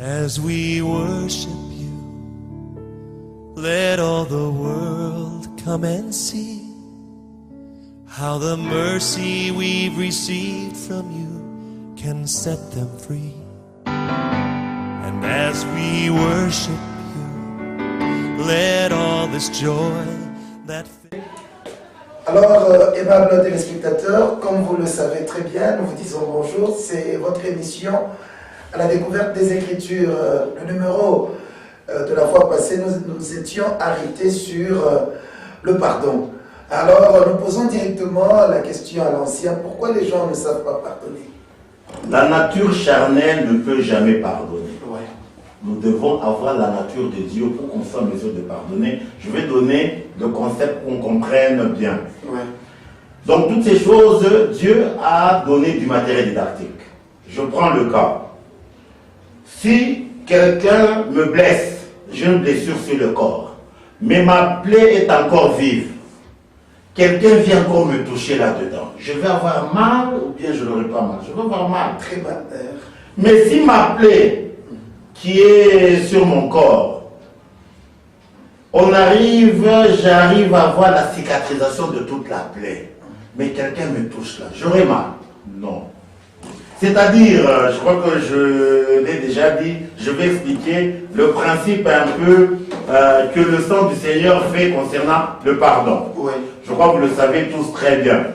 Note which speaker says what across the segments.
Speaker 1: As we worship you, let all the world come and see how the mercy we've received from you can set them free. And as we worship you, let all this joy that...
Speaker 2: Alors, aimables téléspectateurs, comme vous le savez très bien, nous vous disons bonjour. C'est votre émission à la découverte des Écritures. Le numéro de la fois passée, nous étions arrêtés sur le pardon. Alors, nous posons directement la question à l'ancien. Pourquoi les gens ne savent pas pardonner?
Speaker 3: La nature charnelle ne peut jamais pardonner.
Speaker 2: Ouais.
Speaker 3: Nous devons avoir la nature de Dieu pour qu'on soit en mesure de pardonner. Je vais donner le concept qu'on comprenne bien.
Speaker 2: Ouais.
Speaker 3: Donc, toutes ces choses, Dieu a donné du matériel didactique. Je prends le cas. Si quelqu'un me blesse, j'ai une blessure sur le corps, mais ma plaie est encore vive, quelqu'un vient encore me toucher là-dedans, je vais avoir mal ou bien je n'aurai pas mal? Je vais avoir mal.
Speaker 2: Très mal.
Speaker 3: Mais si ma plaie qui est sur mon corps, j'arrive à voir la cicatrisation de toute la plaie, mais quelqu'un me touche là, j'aurai mal? Non. C'est-à-dire, je crois que je l'ai déjà dit, je vais expliquer le principe un peu que le sang du Seigneur fait concernant le pardon.
Speaker 2: Oui.
Speaker 3: Je crois que vous le savez tous très bien.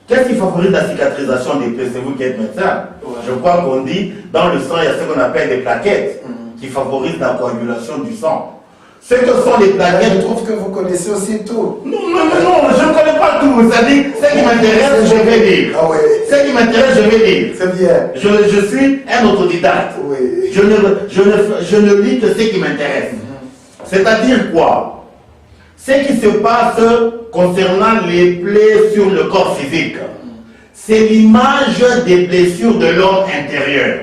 Speaker 3: Qu'est-ce qui favorise la cicatrisation des plaies? C'est vous qui êtes médecin.
Speaker 2: Ouais.
Speaker 3: Je crois qu'on dit, dans le sang, il y a ce qu'on appelle des plaquettes qui favorisent la coagulation du sang. Ce que sont les plaquettes...
Speaker 2: Je trouve que vous connaissez aussi tout.
Speaker 3: Non, je ne connais pas tout. C'est-à-dire, ce qui m'intéresse, je vais dire.
Speaker 2: Ah ouais.
Speaker 3: Ce qui m'intéresse, je vais dire.
Speaker 2: C'est bien.
Speaker 3: Je suis un autodidacte.
Speaker 2: Oui.
Speaker 3: Je ne lis que ce qui m'intéresse. C'est-à-dire quoi? Ce qui se passe concernant les plaies sur le corps physique, c'est l'image des blessures de l'homme intérieur.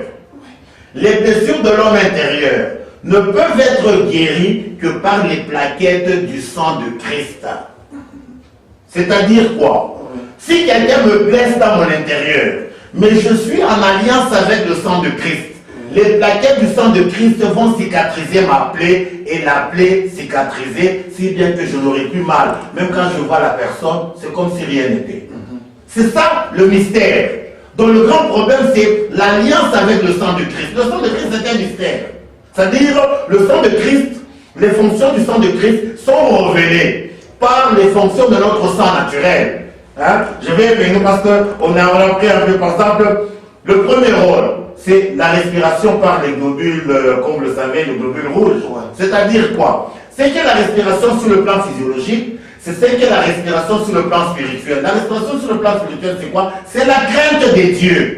Speaker 3: Les blessures de l'homme intérieur ne peuvent être guéries que par les plaquettes du sang de Christ. C'est-à-dire quoi? Si quelqu'un me blesse dans mon intérieur, mais je suis en alliance avec le sang de Christ, les plaquettes du sang de Christ vont cicatriser ma plaie et la plaie cicatrisée, si bien que je n'aurai plus mal. Même quand je vois la personne, c'est comme si rien n'était. C'est ça le mystère. Donc le grand problème, c'est l'alliance avec le sang de Christ. Le sang de Christ, c'est un mystère. C'est-à-dire, le sang de Christ, les fonctions du sang de Christ sont révélées par les fonctions de notre sang naturel. Hein? Je vais venir parce qu'on a pris un peu, par exemple, le premier rôle, c'est la respiration par les globules, comme vous le savez, les globules rouges. Ouais. C'est-à-dire quoi? C'est que la respiration sur le plan physiologique, c'est ce qu'est la respiration sur le plan spirituel. La respiration sur le plan spirituel, c'est quoi? C'est la crainte des dieux.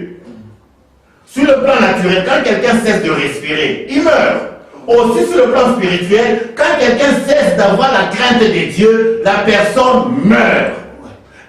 Speaker 3: Sur le plan naturel, quand quelqu'un cesse de respirer, il meurt. Aussi sur le plan spirituel, quand quelqu'un cesse d'avoir la crainte des dieux, la personne meurt.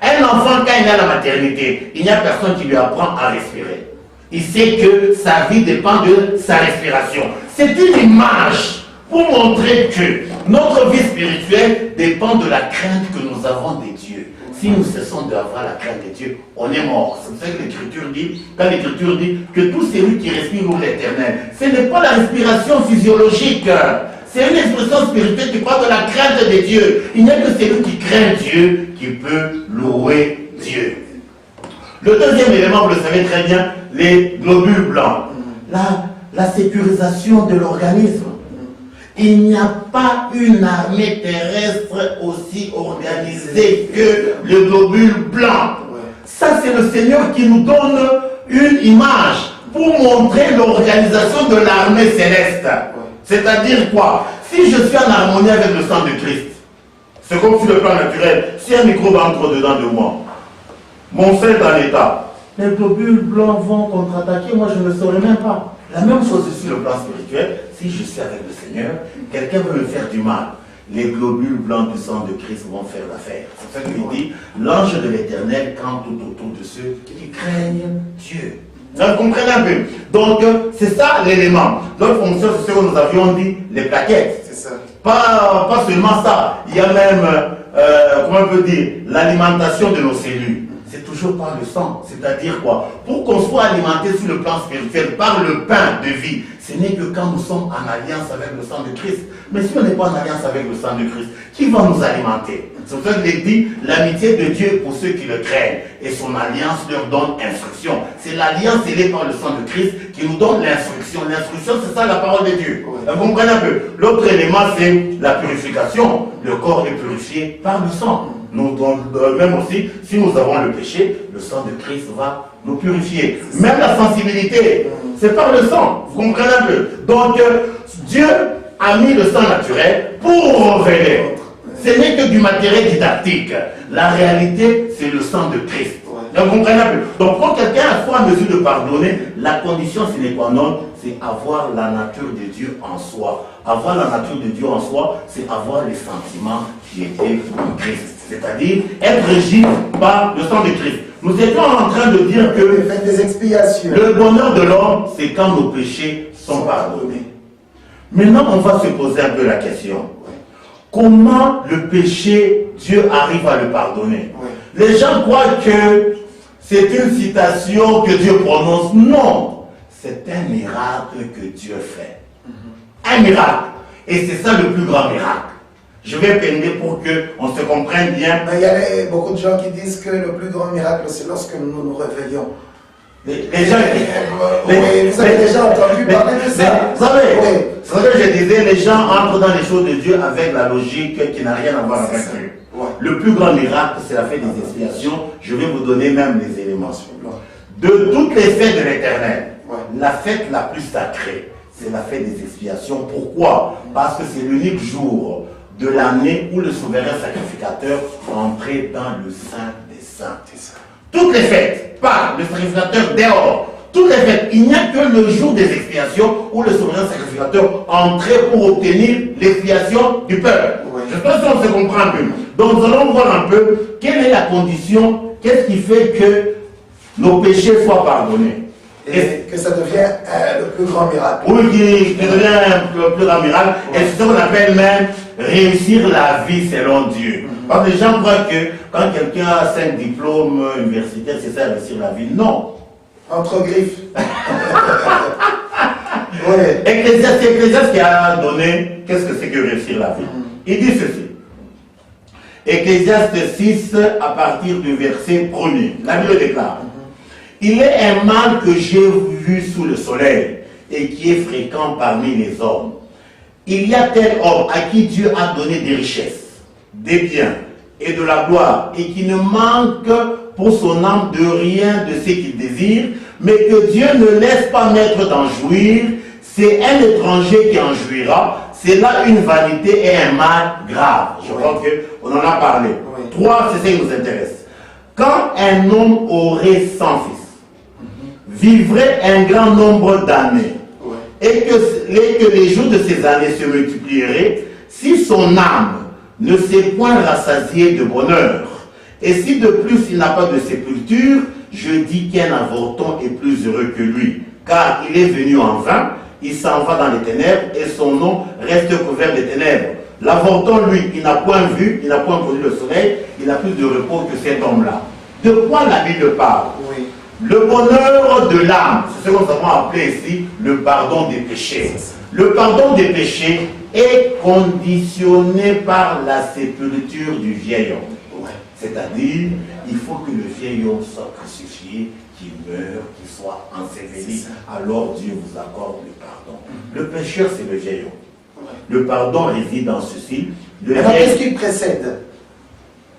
Speaker 3: Un enfant, quand il est à la maternité, il n'y a personne qui lui apprend à respirer. Il sait que sa vie dépend de sa respiration. C'est une image pour montrer que notre vie spirituelle dépend de la crainte que nous avons des dieux. Si nous cessons d'avoir la crainte de Dieu, on est mort. C'est ça que l'Écriture dit, quand l'Écriture dit que tout celui qui respire loue l'Éternel. Ce n'est pas la respiration physiologique, c'est une expression spirituelle qui parle de la crainte de Dieu. Il n'y a que celui qui craint Dieu qui peut louer Dieu. Le deuxième élément, vous le savez très bien, les globules blancs. La sécurisation de l'organisme. Il n'y a pas une armée terrestre aussi organisée que le globule blanc. Ça, c'est le Seigneur qui nous donne une image pour montrer l'organisation de l'armée céleste. C'est-à-dire quoi? Si je suis en harmonie avec le sang de Christ, c'est comme sur le plan naturel, si un microbe entre dedans de moi, mon sein est en état, les globules blancs vont contre-attaquer, moi je ne le saurais même pas. La même chose sur le plan spirituel, si je suis avec le Seigneur, quelqu'un veut me faire du mal, les globules blancs du sang de Christ vont faire l'affaire. C'est ça qu'il dit, l'ange de l'Éternel campe tout autour de ceux qui craignent Dieu. Vous comprenez un peu? Donc, c'est ça l'élément. Notre fonction, c'est ce que nous avions dit, les plaquettes.
Speaker 2: C'est ça.
Speaker 3: Pas seulement ça, il y a même, comment on peut dire, l'alimentation de nos cellules. C'est tout toujours par le sang. C'est-à-dire quoi? Pour qu'on soit alimenté sur le plan spirituel par le pain de vie, ce n'est que quand nous sommes en alliance avec le sang de Christ. Mais si on n'est pas en alliance avec le sang de Christ, qui va nous alimenter? C'est pour ça qu'il dit, l'amitié de Dieu pour ceux qui le craignent, et son alliance leur donne instruction. C'est l'alliance scellée par le sang de Christ qui nous donne l'instruction. L'instruction, c'est ça la parole de Dieu. Vous comprenez un peu? L'autre élément, c'est la purification. Le corps est purifié par le sang. Nous, même aussi, si nous avons le péché, le sang de Christ va nous purifier. Même la sensibilité, c'est par le sang. Vous comprenez un peu? Donc, Dieu a mis le sang naturel pour révéler. Ce n'est que du matériel didactique. La réalité, c'est le sang de Christ. Vous comprenez un peu? Donc, quand quelqu'un soit en mesure de pardonner, la condition sine qua non, c'est avoir la nature de Dieu en soi. Avoir la nature de Dieu en soi, c'est avoir les sentiments qui étaient en Christ. C'est-à-dire être régi par le sang de Christ. Nous étions en train de dire que
Speaker 2: faites des expiations.
Speaker 3: Le bonheur de l'homme, c'est quand nos péchés sont pardonnés. Maintenant, on va se poser un peu la question. Comment le péché, Dieu arrive à le pardonner? Les gens croient que c'est une citation que Dieu prononce. Non, c'est un miracle que Dieu fait. Un miracle. Et c'est ça le plus grand miracle. Je vais peiner pour qu'on se comprenne bien.
Speaker 2: Mais il y a beaucoup de gens qui disent que le plus grand miracle, c'est lorsque nous nous réveillons.
Speaker 3: Les gens,
Speaker 2: vous avez déjà entendu parler de ça.
Speaker 3: Vous savez, ce que je disais, les gens entrent dans les choses de Dieu avec la logique qui n'a rien à voir avec Dieu. Le plus grand miracle, c'est la fête des expiations. Je vais vous donner même les éléments. De toutes les fêtes de l'Éternel, la fête la plus sacrée, c'est la fête des expiations. Pourquoi? Parce que c'est l'unique jour de l'année où le souverain sacrificateur entrait dans le Saint des Saints. Toutes les fêtes, pas le sacrificateur dehors, toutes les fêtes, il n'y a que le jour des expiations où le souverain sacrificateur entrait pour obtenir l'expiation du peuple. Je pense qu'on se comprend un peu. Donc nous allons voir un peu quelle est la condition, qu'est-ce qui fait que nos péchés soient pardonnés.
Speaker 2: Et que ça devient le plus grand miracle.
Speaker 3: Oui, qui devient le plus grand miracle. Et c'est ce qu'on appelle même réussir la vie selon Dieu. Parce que les gens croient que quand quelqu'un a 5 diplômes universitaires, c'est ça réussir la vie. Non.
Speaker 2: Entre griffes.
Speaker 3: Ecclésiaste qui a donné, qu'est-ce que c'est que réussir la vie? Il dit ceci. Ecclésiaste 6, à partir du verset 1er. La Bible déclare. Il est un mal que j'ai vu sous le soleil et qui est fréquent parmi les hommes. Il y a tel homme à qui Dieu a donné des richesses, des biens et de la gloire et qui ne manque pour son âme de rien de ce qu'il désire, mais que Dieu ne laisse pas naître d'en jouir. C'est un étranger qui en jouira. C'est là une vanité et un mal grave. Je crois qu'on en a parlé. 3, c'est ce qui nous intéresse. Quand un homme aurait 100 fils, vivrait un grand nombre d'années, et que les jours de ces années se multiplieraient, si son âme ne s'est point rassasiée de bonheur, et si de plus il n'a pas de sépulture, je dis qu'un avorton est plus heureux que lui, car il est venu en vain, il s'en va dans les ténèbres, et son nom reste couvert des ténèbres. L'avorton, lui, il n'a point vu, il n'a point connu le soleil, il a plus de repos que cet homme-là. De quoi la Bible parle? Le bonheur de l'âme, c'est ce que nous avons appelé ici le pardon des péchés. Le pardon des péchés est conditionné par la sépulture du vieil homme. C'est-à-dire, il faut que le vieil homme soit crucifié, qu'il meure, qu'il soit enseveli. Alors Dieu vous accorde le pardon. Le pécheur, c'est le vieil homme. Le pardon réside dans ceci.
Speaker 2: Alors, qu'est-ce qui précède?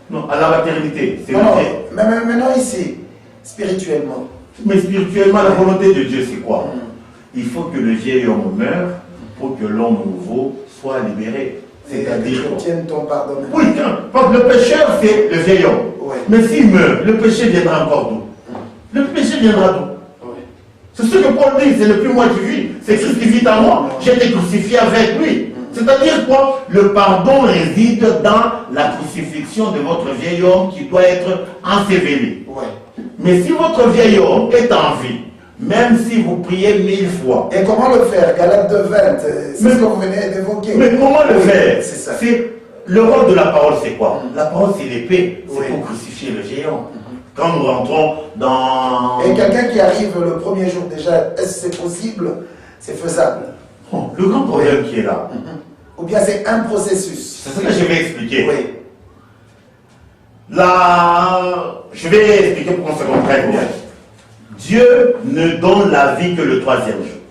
Speaker 3: Non, à la maternité.
Speaker 2: Mais maintenant ici. Spirituellement.
Speaker 3: Mais spirituellement, la volonté de Dieu, c'est quoi? Il faut que le vieil homme meure pour que l'homme nouveau soit libéré. C'est-à-dire.
Speaker 2: Tienne ton pardon.
Speaker 3: Oui, parce que le pécheur, c'est le vieil homme. Mais s'il meurt, le péché viendra encore d'où? Le péché viendra d'où? C'est ce que Paul dit, c'est le plus moi qui vis, c'est Christ qui vit en moi. J'ai été crucifié avec lui. C'est-à-dire quoi? Le pardon réside dans la crucifixion de votre vieil homme qui doit être enseveli. Mais si votre vieil homme est en vie, même si vous priez 1000 fois.
Speaker 2: Et comment le faire? Galates 2:20, c'est ce que vous venez d'évoquer.
Speaker 3: Mais comment le faire?
Speaker 2: C'est ça.
Speaker 3: Le rôle de la parole, c'est quoi? La parole, c'est l'épée. C'est pour crucifier le vieil homme. Quand nous rentrons dans...
Speaker 2: Et quelqu'un qui arrive le premier jour déjà, est-ce que c'est possible? C'est faisable?
Speaker 3: Bon, le grand problème qui est là,
Speaker 2: Ou bien c'est un processus?
Speaker 3: c'est ce que je vais expliquer.
Speaker 2: Oui.
Speaker 3: Là, je vais expliquer pour qu'on se comprenne bien. Dieu ne donne la vie que le troisième jour.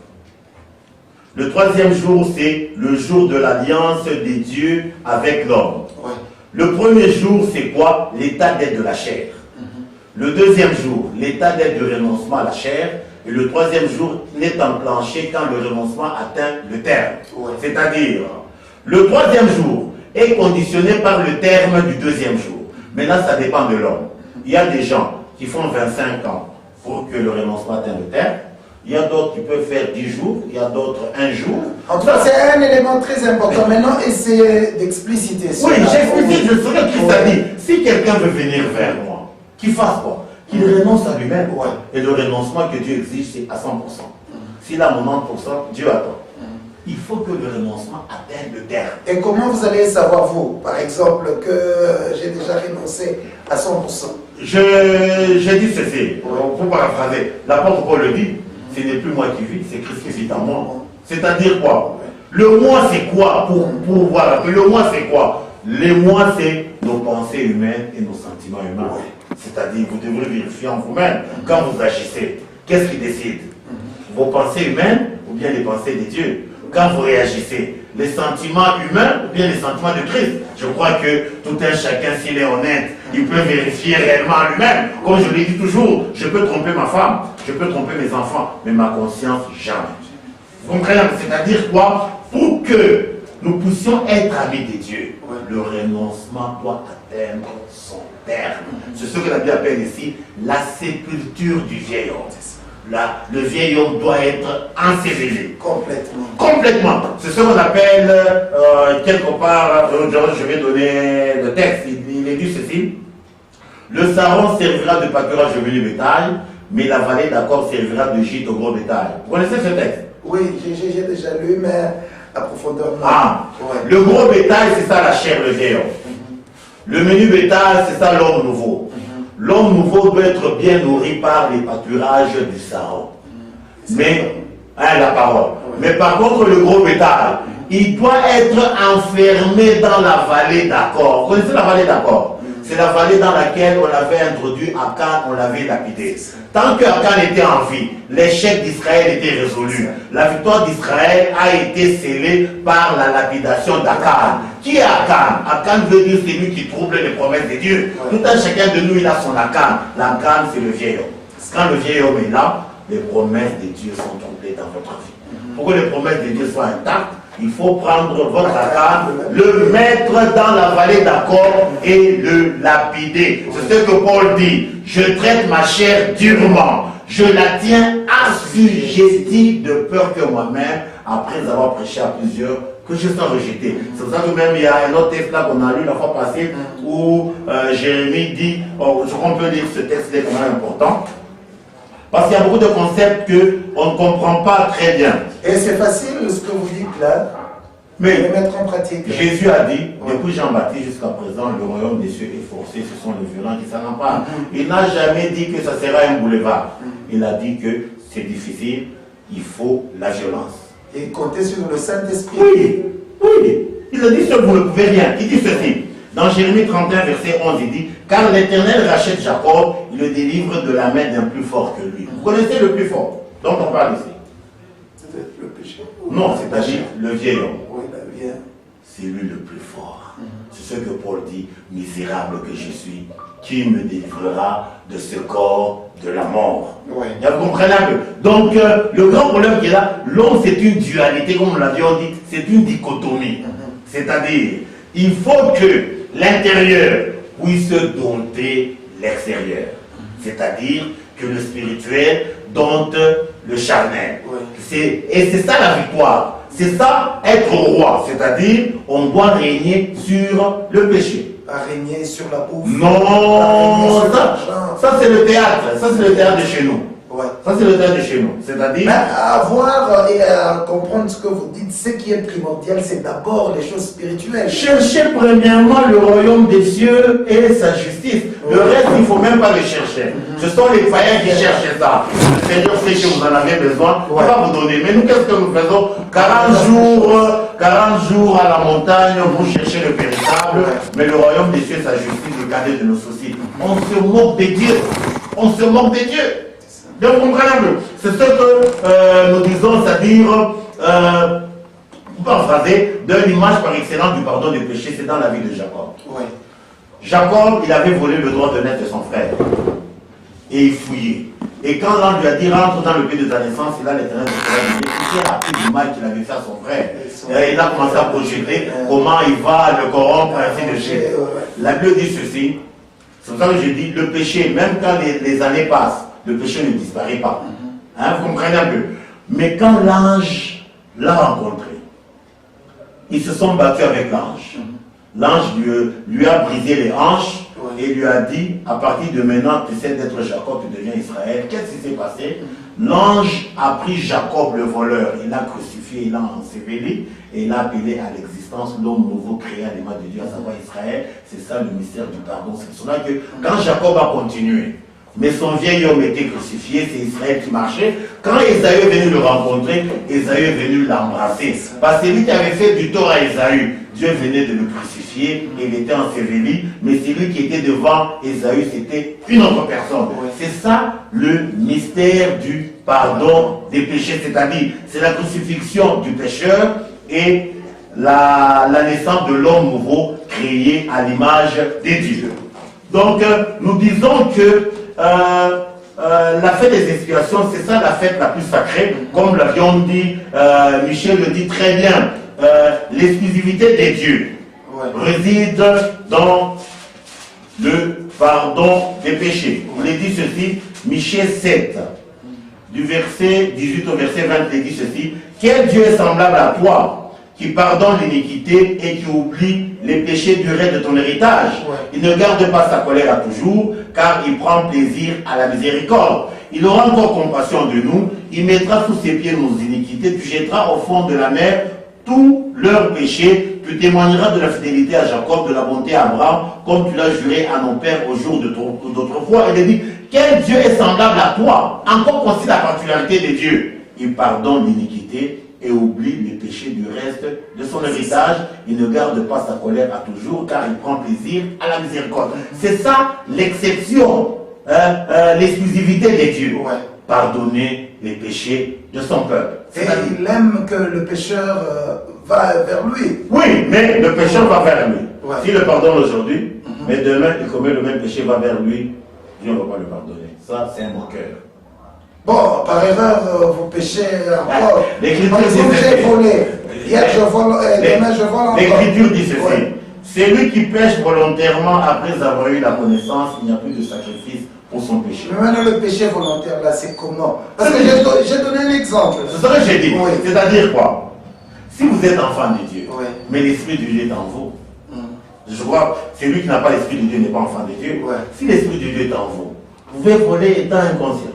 Speaker 3: Le troisième jour, c'est le jour de l'alliance des dieux avec l'homme.
Speaker 2: Ouais.
Speaker 3: Le premier jour, c'est quoi? L'état d'être de la chair. Le deuxième jour, l'état d'être de renoncement à la chair. Et le troisième jour n'est enclenché quand le renoncement atteint le terme.
Speaker 2: Ouais.
Speaker 3: C'est-à-dire, le troisième jour est conditionné par le terme du deuxième jour. Maintenant, ça dépend de l'homme. Il y a des gens qui font 25 ans pour que le renoncement atteigne le terme. Il y a d'autres qui peuvent faire 10 jours, il y a d'autres 1 jour.
Speaker 2: En tout cas, c'est un élément très important. Maintenant, essayez d'expliciter ça.
Speaker 3: Oui, j'explique, je saurais Christ a dit, si quelqu'un veut venir vers moi, qu'il fasse quoi? Qu'il renonce à lui-même.
Speaker 2: Ouais.
Speaker 3: Et le renoncement que Dieu exige, c'est à 100%. S'il a 90%, Dieu attend. Il faut que le renoncement atteigne le terme.
Speaker 2: Et comment vous allez savoir, vous, par exemple, que j'ai déjà renoncé à 100%?
Speaker 3: J'ai dit ceci, pour paraphraser, l'apôtre Paul le dit, ce n'est plus moi qui vis, c'est Christ qui vit en moi. C'est-à-dire quoi? Le moi c'est quoi pour voir? Le moi c'est quoi? Le moi c'est nos pensées humaines et nos sentiments humains. C'est-à-dire vous devrez vérifier en vous-même quand vous agissez. Qu'est-ce qui décide? Vos pensées humaines ou bien les pensées de Dieu? Quand vous réagissez, les sentiments humains ou bien les sentiments de Christ? Je crois que tout un chacun, s'il est honnête, il peut vérifier réellement lui-même. Comme je l'ai dit toujours, je peux tromper ma femme, je peux tromper mes enfants, mais ma conscience, jamais. Vous comprenez? C'est-à-dire quoi? Pour que nous puissions être amis de Dieu, le renoncement doit atteindre son terme. C'est ce que la Bible appelle ici la sépulture du vieil homme. Le vieil homme doit être enseveli.
Speaker 2: Complètement.
Speaker 3: Complètement. C'est ce qu'on appelle, quelque part, je vais donner le texte, il est dit ceci. Le saron servira de pâturage au menu bétail, mais la vallée d'accord servira de gîte au gros bétail. Vous connaissez ce texte?
Speaker 2: Oui, j'ai déjà lu, mais à profondeur.
Speaker 3: Ah,
Speaker 2: Ouais.
Speaker 3: le gros bétail, c'est ça la chair, le vieil homme. Le menu bétail, c'est ça l'homme nouveau. L'homme nouveau doit être bien nourri par les pâturages du saron. Mais, la parole. Mais par contre, le gros bétail, il doit être enfermé dans la vallée d'accord. Vous connaissez la vallée d'accord? C'est la vallée dans laquelle on avait introduit Akan, on l'avait lapidé. Tant que Akan était en vie, l'échec d'Israël était résolu. La victoire d'Israël a été scellée par la lapidation d'Akan. Qui est Akan? Akan veut dire celui qui trouble les promesses de Dieu. Tout un chacun de nous, il a son Akan. L'Akan, c'est le vieil homme. Quand le vieil homme est là, les promesses de Dieu sont troublées dans votre vie. Pour que les promesses de Dieu soient intactes, il faut prendre votre Akan, le mettre dans la vallée d'accord et le lapider. C'est ce que Paul dit. Je traite ma chair durement. Je la tiens assujettie de peur que moi-même, après avoir prêché à plusieurs, que je sois rejeté. C'est pour ça que même il y a un autre texte là qu'on a lu la fois passée où Jérémie dit, je crois qu'on peut lire ce texte-là quand même important. Parce qu'il y a beaucoup de concepts qu'on ne comprend pas très bien.
Speaker 2: Et c'est facile ce que vous dites là,
Speaker 3: mais
Speaker 2: de le mettre en pratique.
Speaker 3: Jésus a dit, depuis Jean-Baptiste jusqu'à présent, le royaume des cieux est forcé, ce sont les violents qui s'en emparent. Il n'a jamais dit que ça sera un boulevard. Il a dit que c'est difficile, il faut la violence.
Speaker 2: Et compter sur le Saint-Esprit.
Speaker 3: Oui. Il a dit ça, vous ne pouvez rien. Il dit ceci. Dans Jérémie 31, verset 11, il dit, car l'Éternel rachète Jacob, il le délivre de la main d'un plus fort que lui. Vous connaissez le plus fort dont on parle ici?
Speaker 2: C'est le péché.
Speaker 3: Non, c'est-à-dire le vieil homme.
Speaker 2: Oui, la vieille.
Speaker 3: C'est lui le plus fort. C'est ce que Paul dit, misérable que je suis, qui me délivrera de ce corps de la mort.
Speaker 2: Oui.
Speaker 3: Vous comprenez un peu? Donc, le grand problème qui est là, l'homme c'est une dualité, comme on l'a dit, c'est une dichotomie. C'est-à-dire, il faut que l'intérieur puisse dompter l'extérieur. C'est-à-dire que le spirituel dompte le charnel.
Speaker 2: Oui.
Speaker 3: Et c'est ça la victoire. C'est ça être roi. C'est-à-dire, on doit régner sur le péché.
Speaker 2: À régner sur la bouffe.
Speaker 3: Non,
Speaker 2: sur
Speaker 3: ça c'est le théâtre. Ça c'est le théâtre de chez nous.
Speaker 2: Ouais.
Speaker 3: Ça, c'est le terme de chez nous. C'est-à-dire...
Speaker 2: Mais à voir et à comprendre ce que vous dites, ce qui est primordial, c'est d'abord les choses spirituelles.
Speaker 3: Cherchez premièrement le royaume des cieux et sa justice. Le reste, il ne faut même pas le chercher. Ce sont les païens qui cherchent ça. Le Seigneur sait que vous en avez besoin, il va vous donner. Mais nous, qu'est-ce que nous faisons? 40 jours à la montagne, vous cherchez le véritable, mais le royaume des cieux et sa justice, le cadet de nos soucis. On se moque de Dieu. On se moque de Dieu. Donc, comprenez un peu. C'est ce que nous disons, c'est-à-dire, paraphraser, d'une image par excellence du pardon des péchés, c'est dans la vie de Jacob.
Speaker 2: Ouais.
Speaker 3: Jacob, il avait volé le droit de naître de son frère. Et il fouillait. Et quand l'ange lui a dit, rentre dans le pays de ta naissance, il a l'Éternel de il a appris du mal qu'il avait fait à son frère. Et il a commencé à projeter comment il va le corrompre, ainsi de suite. La Bible dit ceci, c'est pour ça que je dis, le péché, même quand les années passent, le péché ne disparaît pas. Hein, vous comprenez un peu. Mais quand l'ange l'a rencontré, ils se sont battus avec l'ange. L'ange lui a brisé les hanches et lui a dit, à partir de maintenant, tu sais d'être Jacob, tu deviens Israël. Qu'est-ce qui s'est passé? L'ange a pris Jacob le voleur, il l'a crucifié, il l'a enseveli et il a appelé à l'existence l'homme nouveau créé à l'image de Dieu, à savoir Israël. C'est ça le mystère du pardon. C'est pour cela que quand Jacob a continué, mais son vieil homme était crucifié, c'est Israël qui marchait. Quand Ésaü est venu le rencontrer, Ésaü est venu l'embrasser. Parce que lui qui avait fait du tort à Ésaü, Dieu venait de le crucifier, et il était enseveli, mais celui qui était devant Ésaü, c'était une autre personne. C'est ça le mystère du pardon des péchés, c'est-à-dire c'est la crucifixion du pécheur et la naissance de l'homme nouveau créé à l'image des dieux. Donc nous disons que la fête des expiations, c'est ça la fête la plus sacrée, comme l'avions dit, Michel le dit très bien, l'exclusivité des dieux réside dans le pardon des péchés. Il est dit ceci, Michel 7, du verset 18 au verset 20, il dit ceci, quel Dieu est semblable à toi, qui pardonne l'iniquité et qui oublie les péchés du reste de ton héritage. Il ne garde pas sa colère à toujours, car il prend plaisir à la miséricorde. Il aura encore compassion de nous, il mettra sous ses pieds nos iniquités, tu jetteras au fond de la mer tous leurs péchés, tu témoigneras de la fidélité à Jacob, de la bonté à Abraham, comme tu l'as juré à nos pères au jour d'autrefois. Il dit, quel Dieu est semblable à toi? Encore considère la particularité de Dieu. Il pardonne l'iniquité et oublie les péchés du reste de son héritage. Il ne garde pas sa colère à toujours, car il prend plaisir à la miséricorde. C'est ça l'exception, l'exclusivité des dieux. Pardonner les péchés de son peuple.
Speaker 2: Et il aime que le pécheur va vers lui.
Speaker 3: Oui, mais le pécheur va vers lui. S'il le pardonne aujourd'hui, mais demain il commet le même péché, va vers lui, Dieu ne va pas le pardonner. Ça, c'est un moqueur.
Speaker 2: Bon, par erreur, vous péchez encore.
Speaker 3: L'Écriture dit
Speaker 2: j'ai volé. Hier, je vole, demain, je vole encore.
Speaker 3: L'Écriture dit ceci. Celui qui pêche volontairement après avoir eu la connaissance, il n'y a plus de sacrifice pour son péché.
Speaker 2: Mais maintenant, le péché volontaire, là, c'est comment? Parce que j'ai donné un exemple.
Speaker 3: C'est ça que j'ai dit. C'est-à-dire quoi? Si vous êtes enfant de Dieu, mais l'Esprit de Dieu est en vous, je crois que celui qui n'a pas l'Esprit de Dieu n'est pas enfant de Dieu. Si l'Esprit de Dieu est en vous, vous pouvez voler étant inconscient.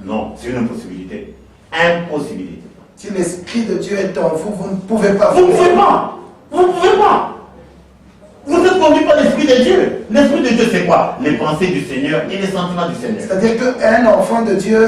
Speaker 3: Non, c'est une impossibilité. Impossibilité.
Speaker 2: Si l'Esprit de Dieu est en vous, vous ne pouvez pas.
Speaker 3: Vous ne pouvez pas. Vous ne pouvez pas. Vous êtes conduit par l'Esprit de Dieu. L'Esprit de Dieu, c'est quoi? Les pensées du Seigneur et les sentiments du Seigneur.
Speaker 2: C'est-à-dire qu'un enfant de Dieu,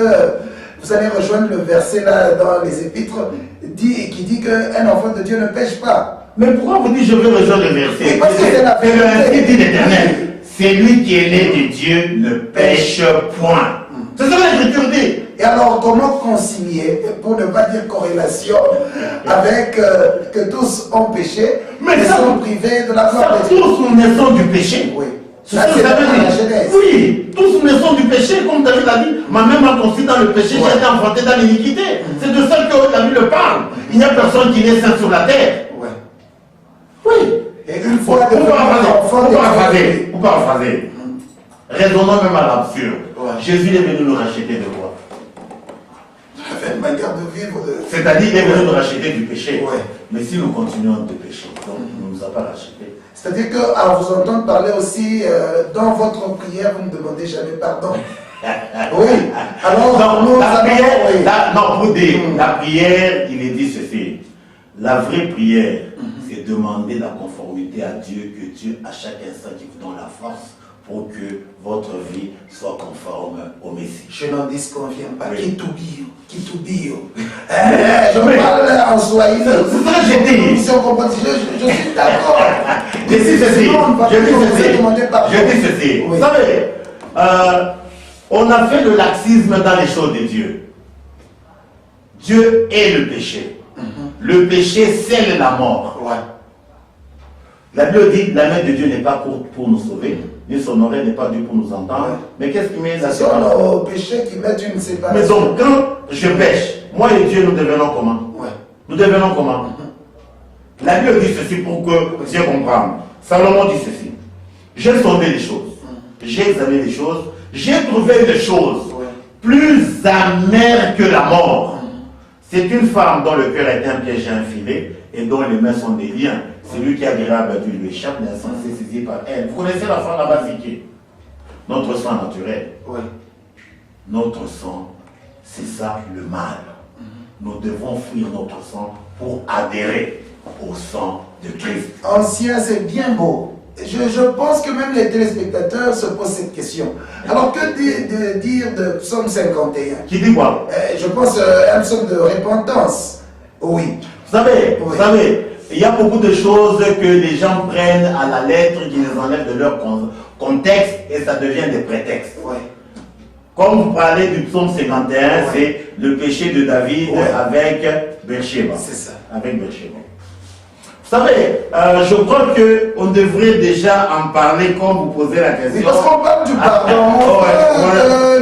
Speaker 2: vous allez rejoindre le verset là dans les Épîtres, qui dit qu'un enfant de Dieu ne pêche pas.
Speaker 3: Mais pourquoi vous dites je veux rejoindre le verset?
Speaker 2: Parce que c'est la vérité.
Speaker 3: dit l'Éternel. Celui qui est né de Dieu ne pêche point. C'est ça que l'Écriture dit.
Speaker 2: Et alors, comment concilier, pour ne pas dire corrélation, avec que tous ont péché, mais sont privés de la gloire de Dieu?
Speaker 3: Tous nous naissons du péché.
Speaker 2: Oui.
Speaker 3: Ça, c'est la Genèse. Oui, tous nous naissons du péché, comme David l'a dit. Ma mère m'a conçu dans le péché, j'ai été enfanté dans l'iniquité. C'est de ça que la Bible parle. Il n'y a personne qui naît saint sur la terre. Oui.
Speaker 2: Et une fois que
Speaker 3: vous paraphraser. Raisonnons même à l'absurde. Jésus est venu nous racheter de quoi?
Speaker 2: Une manière de vivre.
Speaker 3: C'est-à-dire, il est venu nous racheter du péché. Mais si nous continuons de pécher, donc il ne nous a pas racheté.
Speaker 2: C'est-à-dire qu'à vous entendre parler aussi, dans votre prière, vous ne demandez jamais pardon. Oui. Alors,
Speaker 3: Donc,
Speaker 2: nous
Speaker 3: la
Speaker 2: allons-
Speaker 3: prière,
Speaker 2: oui.
Speaker 3: non, pour dire, la prière, il est dit ceci. La vraie prière, c'est demander la conformité à Dieu, que Dieu, à chaque instant, qui vous donne la force pour que votre vie soit conforme au Messie.
Speaker 2: Je n'en disconviens pas.
Speaker 3: Oui.
Speaker 2: Kitubio. Je parle en swahili.
Speaker 3: C'est ça que j'ai dit.
Speaker 2: Si on comprend, je suis d'accord.
Speaker 3: Je dis ceci.
Speaker 2: Sinon, on ne va
Speaker 3: Je
Speaker 2: plus
Speaker 3: dis
Speaker 2: vous
Speaker 3: ceci.
Speaker 2: demander pardon.
Speaker 3: Je dis ceci.
Speaker 2: Oui.
Speaker 3: Vous savez, on a fait le laxisme dans les choses de Dieu. Dieu est le péché. Le péché scelle la mort.
Speaker 2: Ouais.
Speaker 3: La Bible dit la main de Dieu n'est pas courte pour nous sauver, ni son oreille n'est pas due pour nous entendre.
Speaker 2: Ouais.
Speaker 3: Mais qu'est-ce qui met la
Speaker 2: Ce sont
Speaker 3: séparation?
Speaker 2: nos péchés qui mettent une
Speaker 3: Mais
Speaker 2: séparation.
Speaker 3: donc, quand je pêche, moi et Dieu, nous devenons comment?
Speaker 2: Ouais.
Speaker 3: Nous devenons comment? La Bible dit ceci pour que Dieu comprenne. Salomon dit ceci. J'ai sondé les choses. J'ai examiné les choses. J'ai trouvé des choses plus amères que la mort. C'est une femme dont le cœur est un piège et un filet et dont les mains sont des liens. Celui qui a déjà battu lui échappe, l'insensé saisi par elle. Vous connaissez la femme là-bas, c'est qui? Notre sang naturel.
Speaker 2: Ouais.
Speaker 3: Notre sang, c'est ça le mal. Nous devons fuir notre sang pour adhérer au sang de Christ.
Speaker 2: Ancien, c'est bien beau. Je pense que même les téléspectateurs se posent cette question. Alors, que dire de Psaume 51?
Speaker 3: Qui dit quoi?
Speaker 2: Je pense un psaume de repentance. Oui.
Speaker 3: Vous savez,
Speaker 2: Oui.
Speaker 3: il y a beaucoup de choses que les gens prennent à la lettre, qui les enlèvent de leur contexte et ça devient des prétextes.
Speaker 2: Ouais.
Speaker 3: Comme vous parlez du psaume 51, c'est le péché de David
Speaker 2: Ouais.
Speaker 3: avec Bersheba.
Speaker 2: C'est ça.
Speaker 3: Avec Bersheba. Vous savez, je crois qu'on devrait déjà en parler quand vous posez la question.
Speaker 2: Oui, parce qu'on parle du pardon.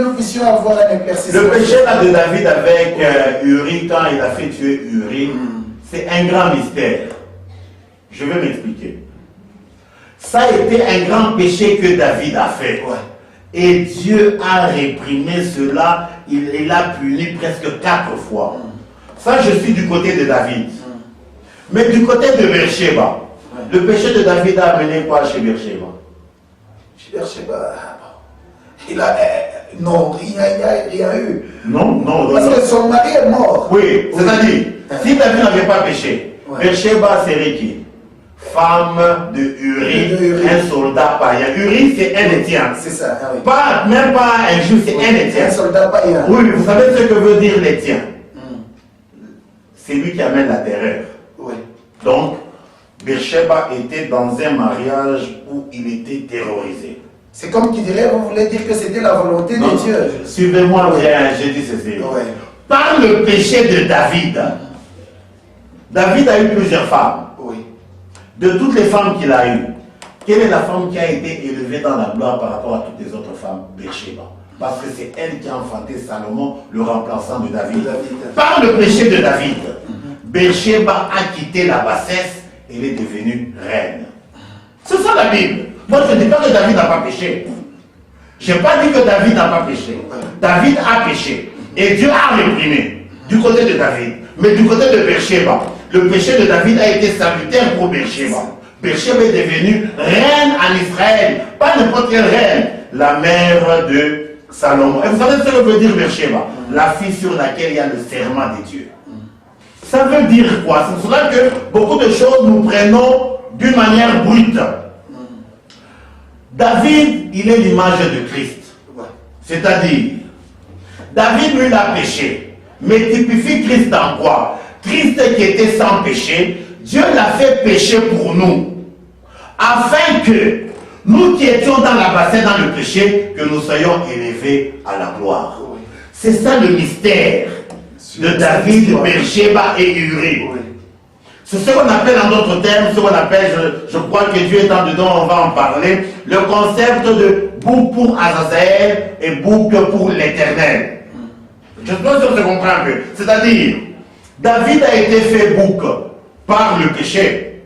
Speaker 2: Nous puissions avoir un éclaircissement.
Speaker 3: Le péché là de David avec Uri, quand il a fait tuer Uri, c'est un grand mystère. Je vais m'expliquer. Ça a été un grand péché que David a fait.
Speaker 2: Ouais.
Speaker 3: Et Dieu a réprimé cela, il l'a puni presque 4 fois. Ça, je suis du côté de David. Mais du côté de Bersheba, le péché de David a amené quoi chez Bersheba?
Speaker 2: Il a... non, il n'y a rien eu.
Speaker 3: Non.
Speaker 2: Parce que son mari est mort.
Speaker 3: Oui, c'est-à-dire, si David n'avait pas péché, Bersheba serait qui? Femme de Uri, un soldat païen. Uri, c'est un Éthien.
Speaker 2: C'est ça, oui.
Speaker 3: Même pas un juif, c'est un Éthien.
Speaker 2: Un soldat païen.
Speaker 3: Oui, vous savez ce que veut dire l'Éthien? C'est lui qui amène la terreur.
Speaker 2: Oui.
Speaker 3: Donc, Bersheba était dans un mariage où il était terrorisé.
Speaker 2: C'est comme qui dirait, vous voulez dire que c'était la volonté de Dieu.
Speaker 3: Suivez-moi bien, je dis ceci.
Speaker 2: Ouais.
Speaker 3: Par le péché de David, David a eu plusieurs femmes.
Speaker 2: Oui.
Speaker 3: De toutes les femmes qu'il a eues, quelle est la femme qui a été élevée dans la gloire par rapport à toutes les autres femmes? Bersheba. Parce que c'est elle qui a enfanté Salomon, le remplaçant de David. Par le péché de David, Bersheba a quitté la bassesse et elle est devenue reine. C'est ça la Bible. Moi je ne dis pas que David n'a pas péché. Je n'ai pas dit que David n'a pas péché. David a péché. Et Dieu a réprimé du côté de David. Mais du côté de Bersheba, le péché de David a été salutaire pour Bersheba. Bersheba est devenue reine en Israël. Pas n'importe quelle reine. La mère de Salomon. Et vous savez ce que veut dire Bersheba? La fille sur laquelle il y a le serment de Dieu. Ça veut dire quoi? C'est pour cela que beaucoup de choses nous prenons d'une manière brute. David, il est l'image de Christ. C'est-à-dire, David, lui, il a péché. Mais typifie Christ en quoi? Christ qui était sans péché, Dieu l'a fait pécher pour nous. Afin que nous qui étions dans la bassesse, dans le péché, que nous soyons élevés à la gloire. C'est ça le mystère de David, Bersheba et Uri. C'est ce qu'on appelle en d'autres termes, ce qu'on appelle, je crois que Dieu est en dedans, on va en parler, le concept de bouc pour Azazel et bouc pour l'Éternel. Je dois se comprendre un peu. C'est-à-dire, David a été fait bouc par le péché,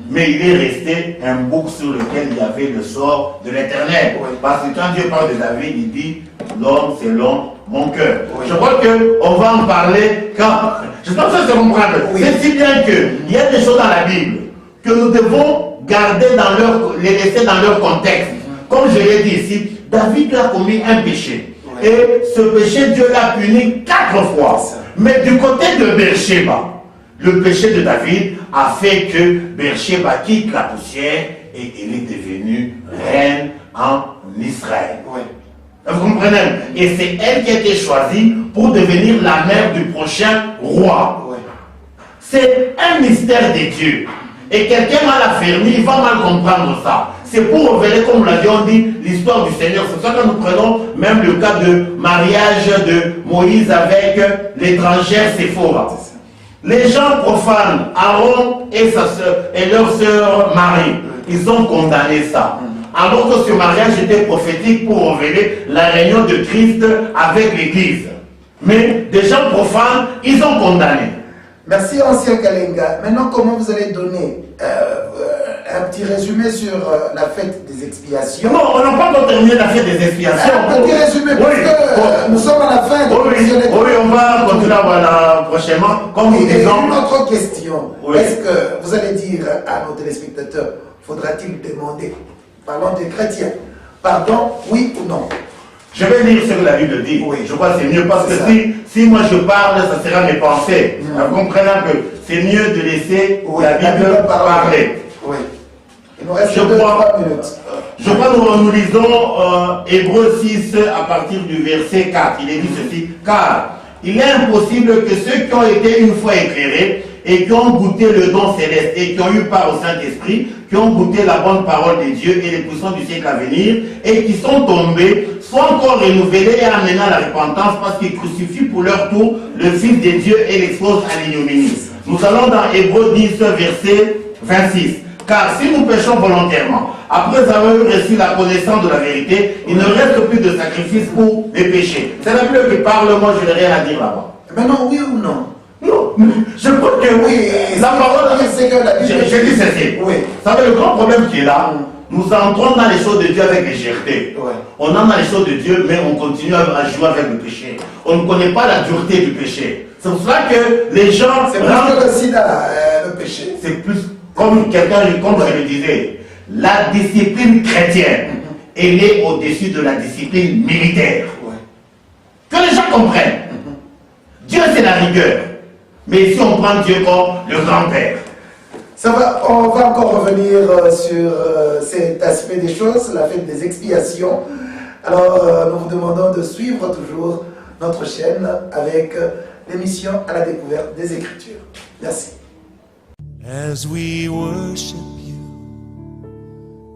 Speaker 3: mais il est resté un bouc sur lequel il y avait le sort de l'Éternel. Parce que quand Dieu parle de David, il dit, l'homme selon mon cœur. Je crois qu'on va en parler quand... Je pense que c'est comprendre. C'est si bien qu'il y a des choses dans la Bible que nous devons garder dans les laisser dans leur contexte. Comme je l'ai dit ici, David a commis un péché. Et ce péché, Dieu l'a puni 4 fois. Mais du côté de Beersheba, le péché de David a fait que Beersheba quitte la poussière et elle est devenue reine en Israël.
Speaker 2: Oui.
Speaker 3: Vous comprenez? Et c'est elle qui a été choisie pour devenir la mère du prochain roi.
Speaker 2: Oui.
Speaker 3: C'est un mystère de Dieu. Et quelqu'un mal affermi, il va mal comprendre ça. C'est pour révéler, comme nous l'avions dit, l'histoire du Seigneur. C'est ça que nous prenons même le cas de mariage de Moïse avec l'étrangère Séphora. Les gens profanes, Aaron et sa sœur et leur sœur Marie, ils ont condamné ça. Alors que ce mariage était prophétique pour révéler la réunion de Christ avec l'Église. Mais des gens profanes, ils ont condamné.
Speaker 2: Merci, ancien Kalenga. Maintenant, comment vous allez donner un petit résumé sur la fête des expiations?
Speaker 3: Non, on n'a pas encore terminé la fête des expiations.
Speaker 2: Un petit résumé, parce que nous sommes à la fin de
Speaker 3: oui, on va continuer voilà, prochainement. Comme nous
Speaker 2: et
Speaker 3: disons.
Speaker 2: une autre question.
Speaker 3: Oui.
Speaker 2: Est-ce que vous allez dire à nos téléspectateurs, faudra-t-il demander, parlons des chrétiens, pardon, oui ou non?
Speaker 3: Je vais lire ce que la Bible dit.
Speaker 2: Oui.
Speaker 3: Je crois que c'est mieux parce que
Speaker 2: Ça.
Speaker 3: si moi je parle, ça sera mes pensées. Vous comprenez que c'est mieux de laisser la Bible parler.
Speaker 2: Oui. Il nous reste
Speaker 3: Je
Speaker 2: 2-3
Speaker 3: crois,
Speaker 2: minutes.
Speaker 3: je crois que nous lisons Hébreux 6 à partir du verset 4. Il est dit ceci, car il est impossible que ceux qui ont été une fois éclairés et qui ont goûté le don céleste et qui ont eu part au Saint-Esprit, qui ont goûté la bonne parole de Dieu et les puissances du siècle à venir et qui sont tombés, soient encore renouvelés et amenés à la repentance parce qu'ils crucifient pour leur tour le Fils de Dieu et l'exposent à l'ignominie. Nous allons dans Hébreux 10, verset 26. Car si nous péchons volontairement, après avoir reçu la connaissance de la vérité, il ne reste plus de sacrifice pour les péchés. C'est la Bible qui parle, moi je n'ai rien à dire là-bas.
Speaker 2: Maintenant, oui ou non?
Speaker 3: Non, je crois que oui. La parole,
Speaker 2: c'est que la Bible.
Speaker 3: je dis ceci.
Speaker 2: Oui.
Speaker 3: Vous savez, le grand problème qui est là, nous entrons dans les choses de Dieu avec légèreté.
Speaker 2: Ouais.
Speaker 3: On entre dans les choses de Dieu, mais on continue à jouer avec le péché. On ne connaît pas la dureté du péché. C'est pour cela que les gens...
Speaker 2: C'est plus que le sida, le péché.
Speaker 3: C'est plus, comme quelqu'un, comme je le disais, la discipline chrétienne, elle est au-dessus de la discipline militaire.
Speaker 2: Ouais.
Speaker 3: Que les gens comprennent. Dieu, c'est la rigueur. Mais ici, on prend Dieu comme le grand-père.
Speaker 2: Ça va, on va encore revenir sur cet aspect des choses, la fête des expiations. Alors, nous vous demandons de suivre toujours notre chaîne avec l'émission à la découverte des Écritures. Merci.
Speaker 1: As we worship you,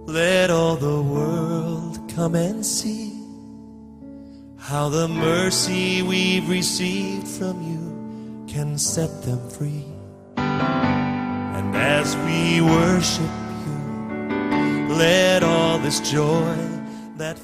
Speaker 1: let all the world come and see how the mercy we've received from you can set them free. And as we worship you, let all this joy that